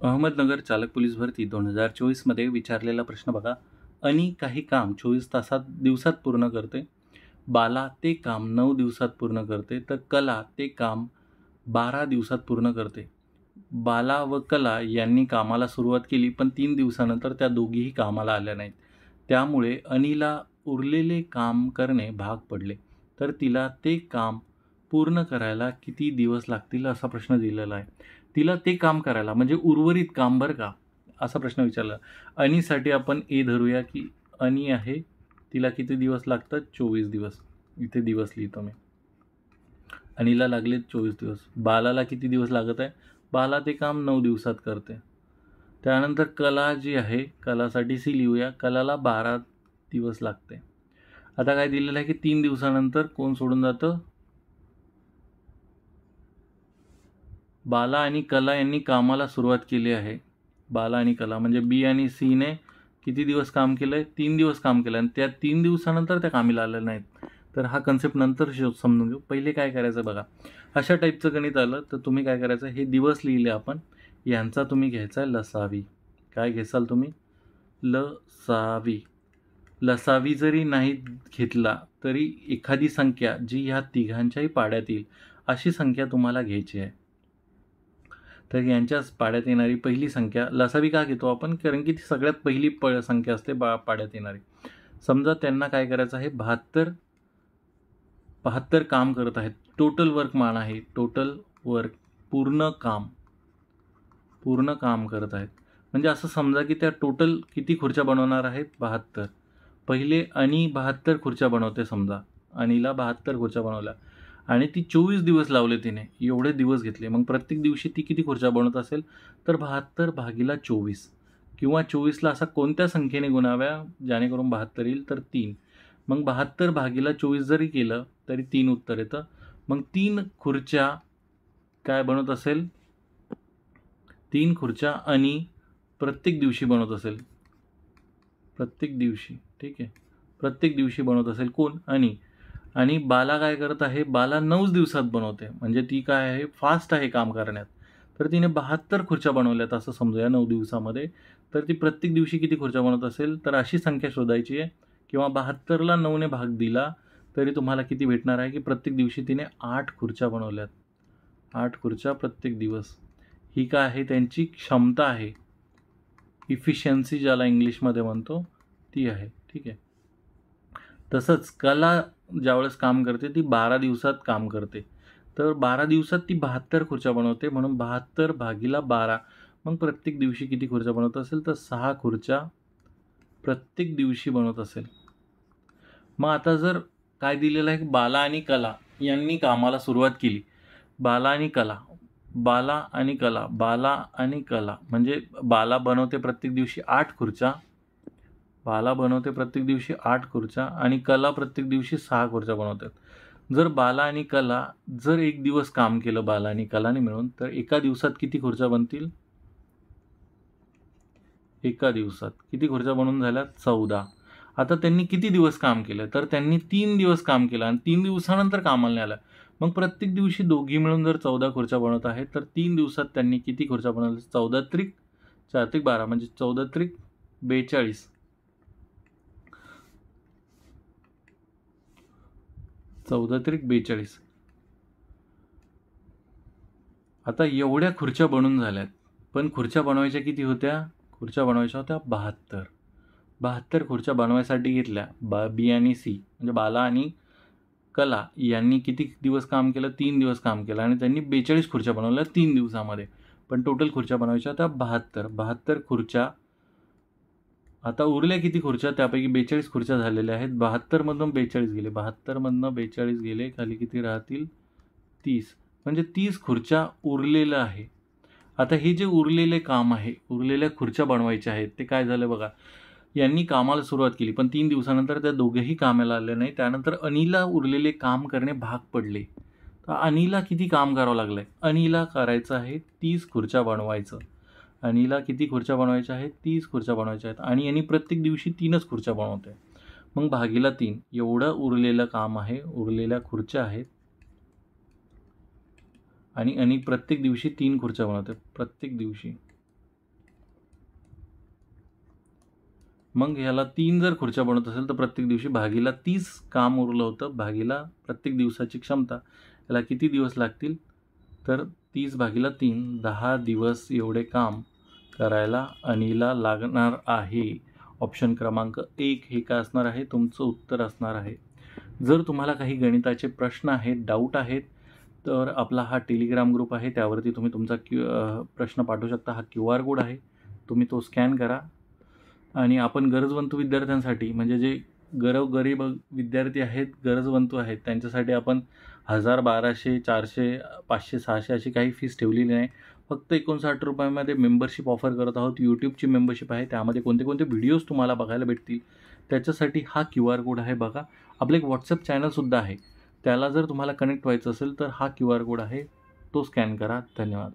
अहमदनगर चालक पोलीस भरती 2024मध्ये विचारलेला प्रश्न बघा. अनी काही काम 24 दिवसात पूर्ण करते. बाला ते काम 9 दिवसात पूर्ण करते. तर कला ते काम 12 दिवसात पूर्ण करते. बाला व कला यांनी कामाला सुरुवात केली, पण 3 दिवसानंतर त्या दोघीही कामाला आल्या नाहीत. त्यामुळे अनीला उरलेले काम करणे भाग पडले. तर तिला ते काम पूर्ण करायला किती दिवस लागतील असा प्रश्न दिलेला आहे. तिला ते काम करायला म्हणजे उर्वरित काम बरं का, असा प्रश्न विचारला. अनीसाठी आपण ए धरूया की अनी आहे, तिला किती दिवस लागतात? 24 दिवस. इथे दिवस लिहितो मी. अनीला लागले 24 दिवस. बालाला किती दिवस लागत आहे? बाला ते काम 9 दिवसात करते. त्यानंतर कला जी आहे, कलासाठी सी लिहूया. कलाला 12 दिवस लागते. आता काय दिलेलं आहे की 3 दिवसानंतर कोण सोडून जातं? बाला आणि कला यांनी कामाला सुरुवात केली आहे. बाला आणि कला म्हणजे बी आणि सीने किती दिवस काम केलं आहे? 3 दिवस काम केलं आणि त्या 3 दिवसानंतर त्या कामीला आलेल्या नाहीत. तर हा कन्सेप्ट नंतर समजून घेऊ. पहिले काय करायचं बघा. अशा टाईपचं गणित आलं तर तुम्ही काय करायचं, हे दिवस लिहिले आपण, यांचा तुम्ही घ्यायचा आहे लसावी. काय घेसाल तुम्ही? लसावी. लसावी जरी नाही घेतला तरी एखादी संख्या जी ह्या तिघांच्याही पाड्यात येईल अशी संख्या तुम्हाला घ्यायची आहे. तर यांच्याच पाड्यात येणारी पहिली संख्या लसावी का घेतो आपण? कारण की ती सगळ्यात पहिली संख्या असते पाड्यात येणारी. समजा त्यांना काय करायचं आहे, 72 काम करत आहेत. टोटल वर्क मान आहे. टोटल वर्क पूर्ण काम करत आहेत. म्हणजे असं समजा की त्या टोटल किती खुर्च्या बनवणार आहेत? 72. पहिले अनी 72 खुर्च्या बनवते समजा. अनीला 72 खुर्च्या बनवल्या आणि ती 24 दिवस लावले तिने. एवढे दिवस घेतले. मग प्रत्येक दिवशी ती किती खुर्च्या बनवत असेल? तर 72 भागीला 24 किंवा 24ला असा कोणत्या संख्येने गुणाव्या जेणेकरून 72 येईल? तर 3. मग 72 भागीला 24 जरी केलं तरी 3 उत्तर येतं. मग 3 खुर्च्या काय बनवत असेल? 3 खुर्च्या अनी प्रत्येक दिवशी बनवत असेल. प्रत्येक दिवशी, ठीक आहे. प्रत्येक दिवशी बनवत असेल कोण? अनी. आणि बाला काय करत आहे? बाला 9 दिवसात बनवते. म्हणजे ती काय आहे? फास्ट आहे काम करण्यात. तर तिने 72 खुर्च्या बनवल्यात असं समजूया 9 दिवसामध्ये. तर ती प्रत्येक दिवशी किती खुर्च्या बनवत असेल? तर अशी संख्या शोधायची आहे किंवा 72ला 9ने भाग दिला तरी तुम्हाला किती भेटणार आहे की प्रत्येक दिवशी तिने 8 खुर्च्या बनवल्यात. 8 खुर्च्या प्रत्येक दिवस. ही काय आहे? त्यांची क्षमता आहे. इफिशियन्सी ज्याला इंग्लिशमध्ये म्हणतो ती आहे. ठीक आहे. तसंच कला ज्यावेळेस काम करते ती 12 दिवसात काम करते. तर 12 दिवसात ती 72 खुर्च्या बनवते. म्हणून 72 भागीला 12. मग प्रत्येक दिवशी किती खुर्च्या बनवत असेल? तर 6 खुर्च्या प्रत्येक दिवशी बनवत असेल. मग आता जर काय दिलेलं आहे की बाला आणि कला यांनी कामाला सुरुवात केली. बाला आणि कला म्हणजे बाला बनवते प्रत्येक दिवशी 8 खुर्च्या. आणि कला प्रत्येक दिवशी 6 खुर्च्या बनवतात. जर बाला आणि कला जर एक दिवस काम केलं बाला आणि कलाने मिळून तर एका दिवसात किती खुर्च्या बनतील? एका दिवसात किती खुर्च्या बनवून झाल्या? 14. आता त्यांनी किती दिवस काम केलं? तर त्यांनी 3 दिवस काम केलं आणि 3 दिवसानंतर कामाला नाही आलं. मग प्रत्येक दिवशी दोघी मिळून जर 14 खुर्च्या बनवत आहेत तर 3 दिवसात त्यांनी किती खुर्च्या बनवल्या? 14 त्रिक 4 त्रिक 12 म्हणजे 14 त्रिक 42. 14 त्रिक 42. आता एवढ्या खुर्च्या बनून झाल्यात. पण खुर्च्या बनवायच्या किती होत्या? खुर्च्या बनवायच्या होत्या 72. 72 खुर्च्या बनवायसाठी घेतल्या. बी आणि सी म्हणजे बाला आणि कला यांनी किती दिवस काम केलं? 3 दिवस काम केलं आणि त्यांनी 42 खुर्च्या बनवल्या 3 दिवसामध्ये. पण टोटल खुर्च्या बनवायच्या होत्या 72. 72 खुर्च्या. आता उरल्या किती खुर्च्या? त्यापैकी 42 खुर्च्या झालेल्या आहेत. 72मधून 42 गेले. 72मधनं 42 गेले. खाली किती राहतील? 30. म्हणजे 30 खुर्च्या उरलेलं आहे. आता हे जे उरलेले काम आहे, उरलेल्या खुर्च्या बनवायच्या आहेत, ते काय झालं बघा. यांनी कामाला सुरुवात केली पण 3 दिवसानंतर त्या दोघेही कामाला आले नाही. त्यानंतर अनीला उरलेले काम करणे भाग पडले. तर अनीला किती काम करावं लागलं आहे? अनीला करायचं आहे 30 खुर्च्या बनवायचं. अनीला किती खुर्च्या बनवायच्या आहेत? 30 खुर्च्या बनवायच्या आहेत आणि यांनी प्रत्येक दिवशी 3च खुर्च्या बनवते. मग भागीला 3 एवढं उरलेलं काम आहे, उरलेल्या खुर्च्या आहेत आणि प्रत्येक दिवशी 3 खुर्च्या बनवते. प्रत्येक दिवशी मग ह्याला 3 जर खुर्च्या बनवत असेल तर प्रत्येक दिवशी भागीला 30 काम उरलं होतं. भागीला प्रत्येक दिवसाची क्षमता. याला किती दिवस लागतील? तर 30/3 10 दिवस एवढे काम करायला अनिला लागणार आहे. ऑप्शन क्रमांक 1 हे काय असणार आहे? तुमचं उत्तर असणार आहे. जर तुम्हाला काही गणिताचे प्रश्न आहेत, डाऊट आहेत, तर आपला हा टेलिग्राम ग्रुप आहे. त्यावरती तुम्ही तुमचा प्रश्न पाठवू शकता. हा QR कोड आहे. तुम्ही तो स्कॅन करा आणि आपण गरजवंत विद्यार्थ्यांसाठी, म्हणजे जे गरीब विद्यार्थी आहेत, गरजवंत आहेत, त्यांच्यासाठी आपण 1000, 1200, 400, 500, 600 अशी काही फीस ठेवलेली नाही. फक्त ₹59 मेंबरशिप ऑफर करत आहोत. यूट्यूबची मेंबरशिप आहे. त्यामध्ये कोणते कोणते व्हिडिओज तुम्हाला बघायला भेटतील, त्याच्यासाठी हा QR कोड आहे बघा. आपलं एक WhatsApp चॅनलसुद्धा आहे. त्याला जर तुम्हाला कनेक्ट व्हायचं असेल तर हा QR कोड आहे, तो स्कॅन करा. धन्यवाद.